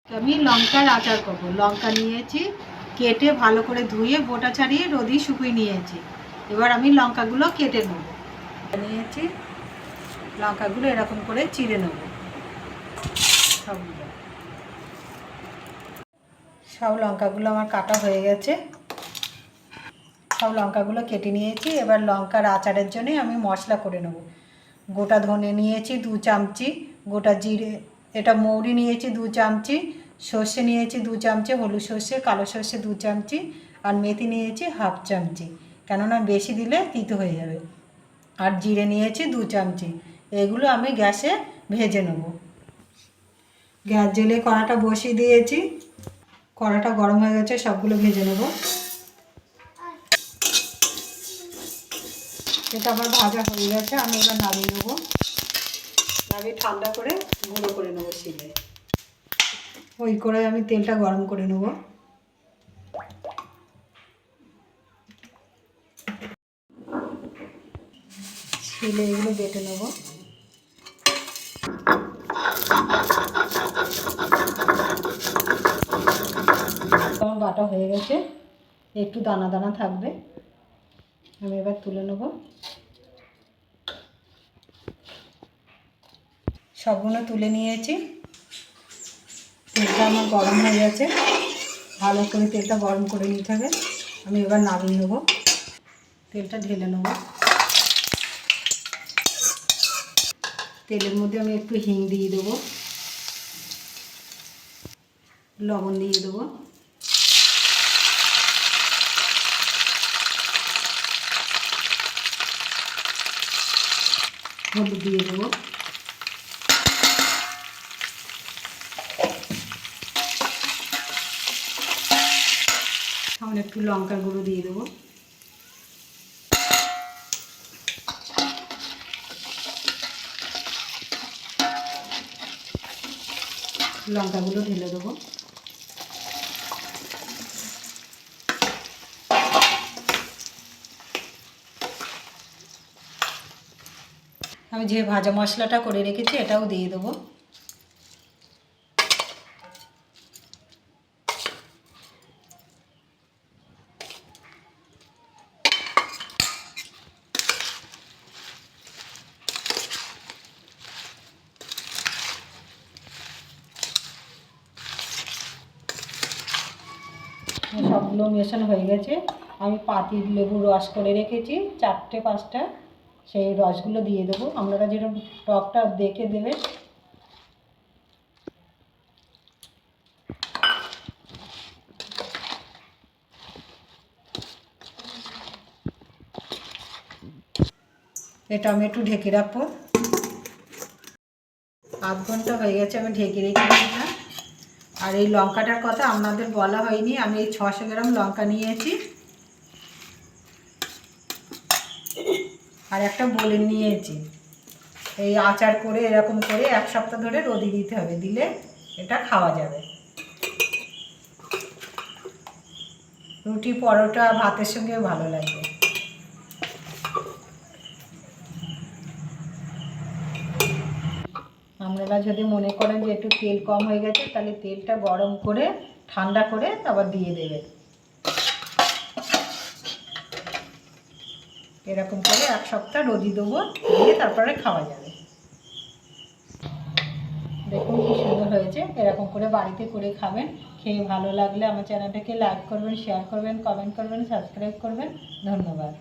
আমি লঙ্কার আচার করবো। লঙ্কা নিয়েছি, কেটে ভালো করে ধুয়ে বোটা ছাড়িয়ে রোদে শুকিয়ে নিয়েছি। এবার আমি লঙ্কাগুলো কেটে নেব। নিয়েছি লঙ্কাগুলো এরকম করে চিড়ে নেব। সব লঙ্কাগুলো আমার কাটা হয়ে গেছে। সব লঙ্কাগুলো কেটে নিয়েছি। এবার লঙ্কার আচারের জন্য আমি মশলা করে নেব। গোটা ধনে নিয়েছি 2 চামচি, গোটা জিরে, এটা মৌরি নিয়েছি 2 চামচি, সর্ষে নিয়েছি 2 চামচি, হলুদ সর্ষে, কালো সর্ষে 2 চামচি, আর মেথি নিয়েছি 1/2 চামচি, কেননা বেশি দিলে তিতো হয়ে যাবে। আর জিরে নিয়েছি 2 চামচি। এগুলো আমি গ্যাসে ভেজে নেব। গ্যাস জ্বেলে কড়াটা বসিয়ে দিয়েছি। কড়াটা গরম হয়ে গেছে, সবগুলো ভেজে নেব। এটা আবার ভাজা হয়ে গেছে, আমি এবার নামিয়ে নেবো। নামিয়ে ঠান্ডা করে গুঁড়ো করে নেবো শিলে। ওই করে আমি তেলটা গরম করে নেব। শিলে এগুলো বেটে নেব। আমার বাটা হয়ে গেছে, একটু দানা দানা থাকবে। আমি এবার তুলে নেব। সবগুলো তুলে নিয়েছি। তেলটা আমার গরম হয়ে গেছে, ভালো করে তেলটা গরম করে নিতে হবে। আমি এবার নামিয়ে নেব। তেলটা ঢেলে নেব। তেলের মধ্যে আমি একটু হিং দিয়ে দেবো, লবণ দিয়ে দেবো, হলুদ দিয়ে দেবো, সামনে একটু লঙ্কার গুঁড়ো দিয়ে দেবো, লঙ্কাগুলো ঢেলে দেবো। আমি যে ভাজা মশলাটা করে রেখেছি এটাও দিয়ে দেবো। সবগুলো মেশানো হয়ে গেছে। আমি পাতির লেবুর রস করে রেখেছি 4-5টা, সেই রসগুলো দিয়ে দেবো। আপনারা যেরকম টকটা দেখে দেবেন। এটা আমি একটু ঢেকে রাখবো। 8 ঘন্টা হয়ে গেছে, আমি ঢেকে রেখে দিলাম। আর এই লঙ্কাটার কথা আপনাদের বলা হয়নি, আমি এই 600 গ্রাম লঙ্কা নিয়েছি, আর একটা বলে নিয়েছি। এই আচার করে এরকম করে 1 সপ্তাহ ধরে রোদে দিতে হবে, দিলে এটা খাওয়া যাবে। রুটি, পরোটা, ভাতের সঙ্গে ভালো লাগবে। আপনারা যদি মনে করেন যে একটু তেল কম হয়ে গেছে, তাহলে তেলটা গরম করে ঠান্ডা করে তারপর দিয়ে দেবেন। এরকম করে 1 সপ্তাহ রোদে দেবো, দিয়ে তারপরে খাওয়া যাবে। দেখুন কি সুন্দর হয়েছে। এরকম করে বাড়িতে করে খাবেন। খেয়ে ভালো লাগলে আমার চ্যানেলটাকে লাইক করবেন, শেয়ার করবেন, কমেন্ট করবেন, সাবস্ক্রাইব করবেন। ধন্যবাদ।